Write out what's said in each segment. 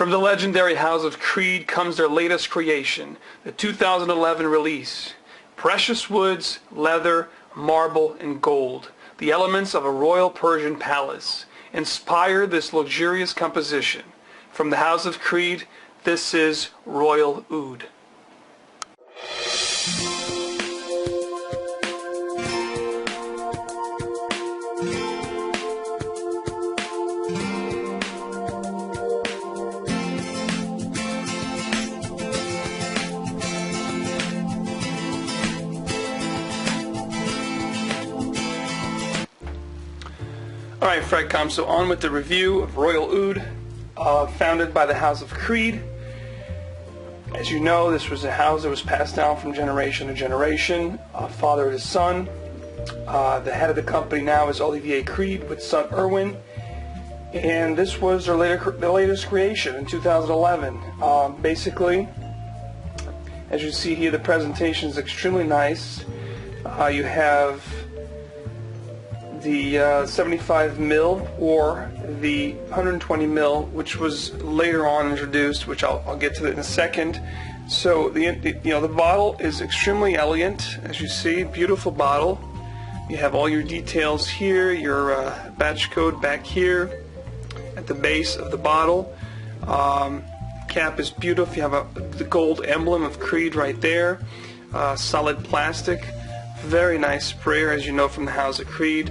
From the legendary House of Creed comes their latest creation, the 2011 release. Precious woods, leather, marble, and gold, the elements of a royal Persian palace, inspire this luxurious composition. From the House of Creed, this is Royal Oud. Alright, Fredcom, so on with the review of Royal Oud, founded by the House of Creed. As you know, this was a house that was passed down from generation to generation, father to son. The head of the company now is Olivier Creed with son Erwin, and this was their latest creation in 2011. Basically, as you see here, the presentation is extremely nice. You have the 75 mil or the 120 mil, which was later on introduced, which I'll get to that in a second. So the bottle is extremely elegant, as you see, beautiful bottle. You have all your details here, your batch code back here at the base of the bottle. Cap is beautiful. You have the gold emblem of Creed right there. Solid plastic. Very nice sprayer, as you know from the House of Creed.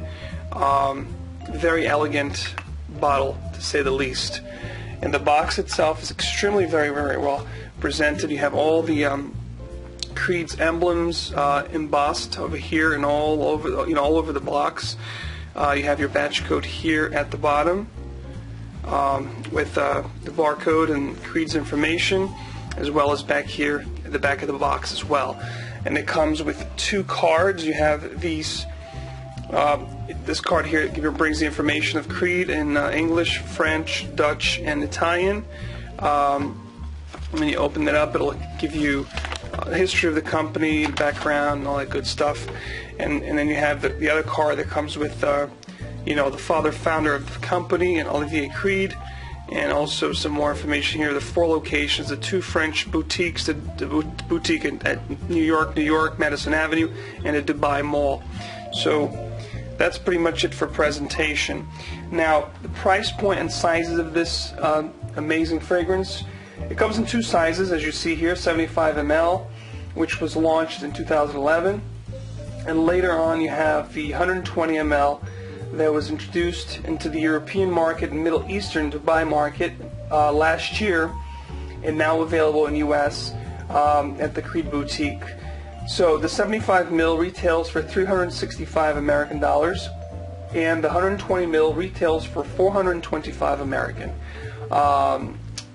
Very elegant bottle, to say the least. And the box itself is extremely very well presented. You have all the Creed's emblems embossed over here and all over the box. You have your batch code here at the bottom with the barcode and Creed's information, as well as back here at the back of the box as well. And it comes with two cards. You have these. This card here brings the information of Creed in English, French, Dutch, and Italian. When you open it up, it'll give you the history of the company, background, and all that good stuff. And then you have the other card that comes with, the founder of the company, and Olivier Creed. And also some more information here, the 4 locations, the 2 French boutiques, the boutique at New York, Madison Avenue, and the Dubai Mall. So that's pretty much it for presentation. Now, the price point and sizes of this amazing fragrance, it comes in 2 sizes, as you see here, 75 ml, which was launched in 2011. And later on you have the 120 ml, that was introduced into the European market and Middle Eastern Dubai market last year, and now available in US at the Creed Boutique. So the 75 mil retails for 365 American dollars, and the 120 mil retails for 425 American.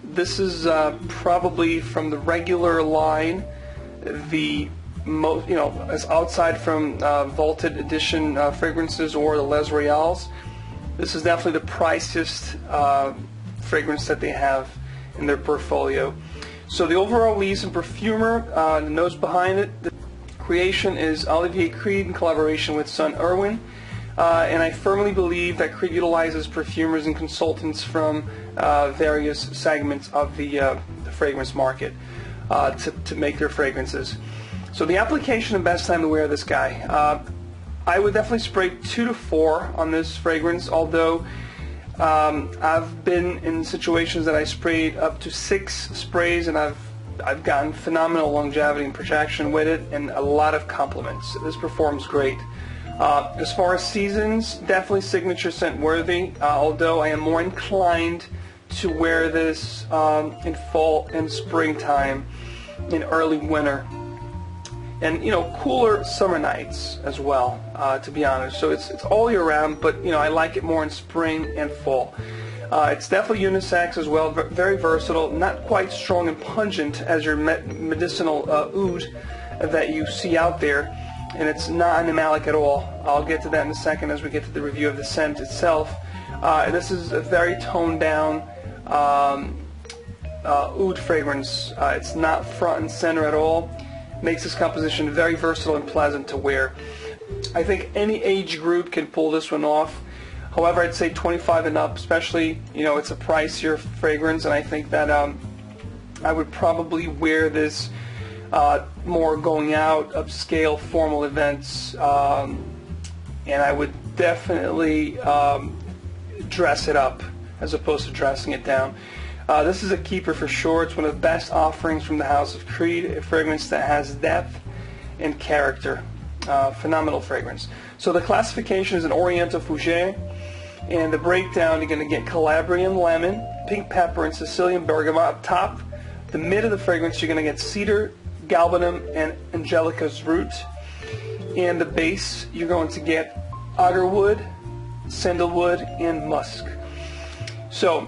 This is probably from the regular line the most, as outside from vaulted edition fragrances or the Les Royales. This is definitely the priciest fragrance that they have in their portfolio. So the overall leads and perfumer, the nose behind it, the creation is Olivier Creed in collaboration with son Erwin. And I firmly believe that Creed utilizes perfumers and consultants from various segments of the fragrance market to make their fragrances. So the application and best time to wear this guy. I would definitely spray 2 to 4 on this fragrance, although I've been in situations that I sprayed up to 6 sprays, and I've gotten phenomenal longevity and protection with it, and a lot of compliments. This performs great. As far as seasons, definitely signature scent worthy, although I am more inclined to wear this in fall and springtime, in early winter, and cooler summer nights as well, to be honest. So it's all year round, but I like it more in spring and fall. It's definitely unisex as well, very versatile, not quite strong and pungent as your medicinal oud that you see out there, and it's not animalic at all. I'll get to that in a second as we get to the review of the scent itself. This is a very toned down oud fragrance. It's not front and center at all. Makes this composition very versatile and pleasant to wear. I think any age group can pull this one off. However, I'd say 25 and up, especially, it's a pricier fragrance, and I think that I would probably wear this more going out, upscale, formal events, and I would definitely dress it up as opposed to dressing it down. This is a keeper for sure. It's one of the best offerings from the House of Creed, a fragrance that has depth and character. Phenomenal fragrance. So the classification is an Oriental Fougere, and the breakdown, you're going to get Calabrian lemon, pink pepper, and Sicilian bergamot up top. The mid of the fragrance, you're going to get cedar, galbanum, and angelica's root. And the base, you're going to get agarwood, sandalwood, and musk. So,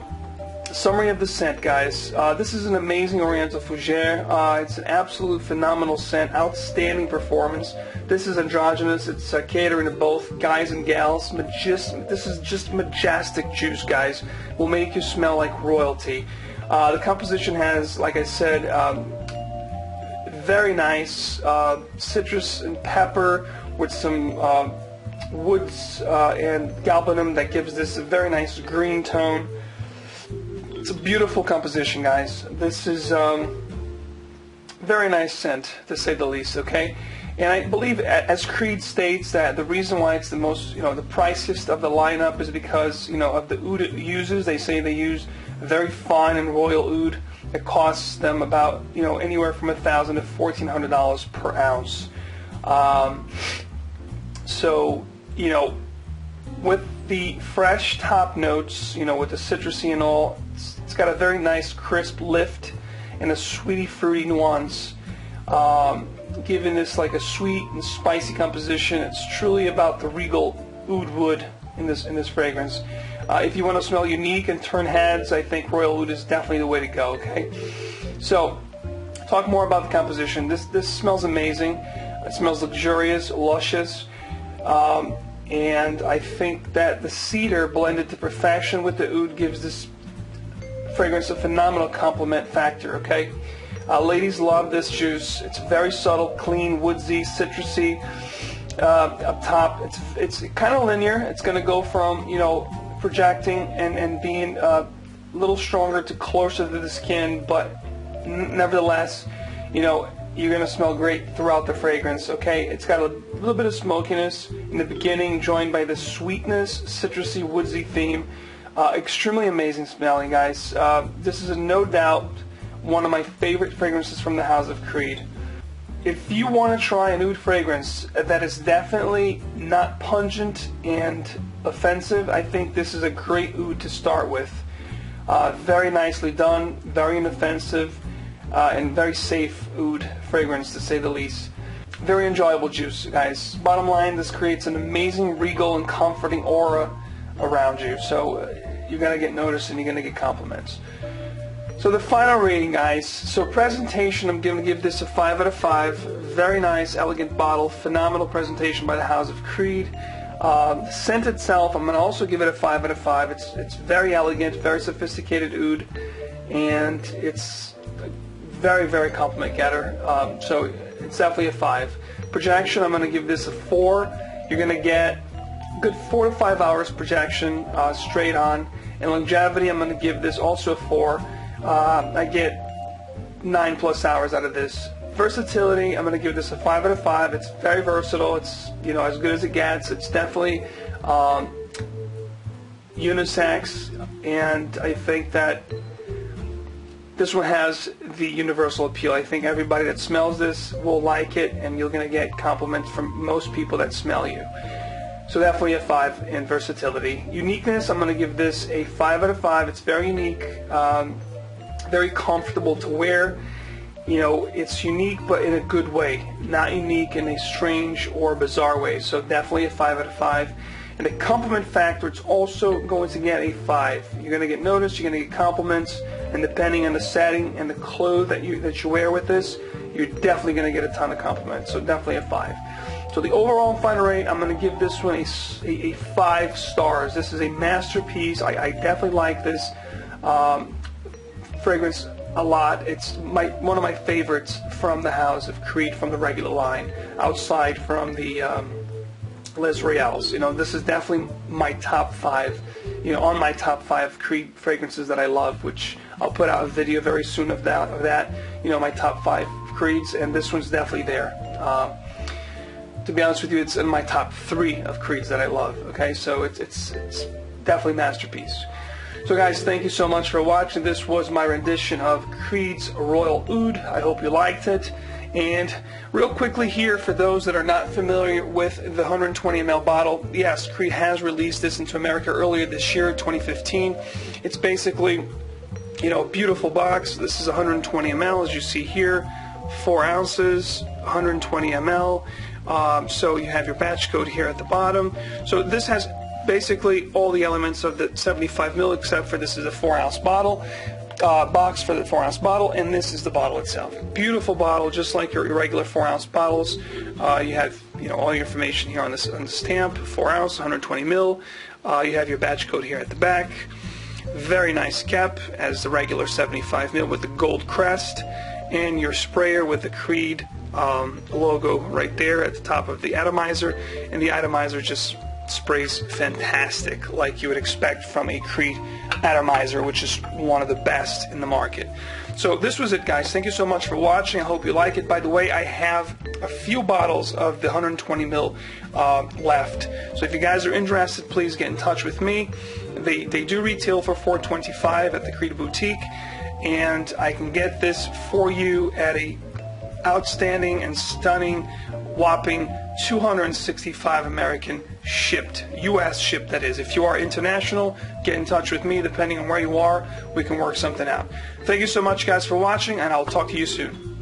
summary of the scent, guys. This is an amazing Oriental Fougere. It's an absolute phenomenal scent, outstanding performance. This is androgynous. It's catering to both guys and gals. This is just majestic juice, guys. Will make you smell like royalty. The composition has, like I said, very nice citrus and pepper with some woods and galbanum that gives this a very nice green tone. It's a beautiful composition, guys. This is very nice scent, to say the least, okay? And I believe, as Creed states, that the reason why it's the most, the priciest of the lineup is because, of the oud it uses. They say they use very fine and royal oud. It costs them about, anywhere from $1,000 to $1,400 per ounce. So, with the fresh top notes, with the citrusy and all, it's got a very nice crisp lift and a sweety fruity nuance, giving this like a sweet and spicy composition. It's truly about the regal oud wood in this fragrance. If you want to smell unique and turn heads, I think royal oud is definitely the way to go. Okay, so talk more about the composition. This smells amazing. It smells luxurious, luscious. And I think that the cedar blended to perfection with the oud gives this fragrance a phenomenal complement factor, okay? Ladies love this juice. It's very subtle, clean, woodsy, citrusy. Up top, it's kind of linear. It's going to go from, projecting and being a little stronger to closer to the skin, but nevertheless, you're going to smell great throughout the fragrance, okay? It's got a little bit of smokiness in the beginning, joined by the sweetness, citrusy, woodsy theme. Extremely amazing smelling, guys. This is no doubt one of my favorite fragrances from the House of Creed. If you want to try an oud fragrance that is definitely not pungent and offensive, I think this is a great oud to start with. Very nicely done, very inoffensive, and very safe oud fragrance, to say the least. Very enjoyable juice, guys. Bottom line, this creates an amazing, regal, and comforting aura around you. So you're going to get noticed and you're going to get compliments. So the final rating, guys. So presentation, I'm going to give this a 5 out of 5. Very nice, elegant bottle. Phenomenal presentation by the House of Creed. The scent itself, I'm going to also give it a 5 out of 5. It's very elegant, very sophisticated oud, and it's very, very compliment getter. So it's definitely a 5. Projection, I'm going to give this a 4. You're going to get a good 4 to 5 hours projection straight on. And longevity, I'm going to give this also a 4. I get 9+ hours out of this. Versatility, I'm going to give this a 5 out of 5. It's very versatile. It's as good as it gets. It's definitely unisex, and I think that this one has the universal appeal. I think everybody that smells this will like it, and you're going to get compliments from most people that smell you. So definitely a 5 in versatility. Uniqueness, I'm going to give this a 5 out of 5. It's very unique, very comfortable to wear. It's unique, but in a good way, not unique in a strange or bizarre way. So definitely a 5 out of 5. And the compliment factor, it's also going to get a 5. You're going to get noticed, you're going to get compliments, and depending on the setting and the clothes that you wear with this, you're definitely going to get a ton of compliments. So definitely a 5. So the overall final rate, I'm going to give this one a 5 stars. This is a masterpiece. I definitely like this fragrance a lot. It's one of my favorites from the House of Creed, from the regular line, outside from the Les Royales. You know, this is definitely my top 5, you know, on my top 5 Creed fragrances that I love, which I'll put out a video very soon of that, you know, my top 5 Creeds, and this one's definitely there. To be honest with you, it's in my top 3 of Creeds that I love, okay? So it's definitely a masterpiece. So guys, thank you so much for watching. This was my rendition of Creed's Royal Oud. I hope you liked it. And real quickly here, for those that are not familiar with the 120 ml bottle, yes, Creed has released this into America earlier this year, 2015. It's basically, you know, a beautiful box. This is 120 ml, as you see here, 4 ounces, 120 ml. So you have your batch code here at the bottom. So this has basically all the elements of the 75 ml, except for this is a 4-ounce bottle. Box for the 4-ounce bottle, and this is the bottle itself. Beautiful bottle, just like your regular 4-ounce bottles. You have, you know, all your information here on this stamp. 4 ounce, 120 ml. You have your batch code here at the back. Very nice cap, as the regular 75 ml with the gold crest, and your sprayer with the Creed logo right there at the top of the atomizer, and the atomizer just sprays fantastic, like you would expect from a Creed atomizer, which is one of the best in the market. So this was it, guys. Thank you so much for watching. I hope you like it. By the way, I have a few bottles of the 120 ml left. So if you guys are interested, please get in touch with me. They do retail for $4.25 at the Creed Boutique, and I can get this for you at a outstanding and stunning, whopping $265 American shipped, U.S. shipped, that is. If you are international, get in touch with me. Depending on where you are, we can work something out. Thank you so much, guys, for watching, and I'll talk to you soon.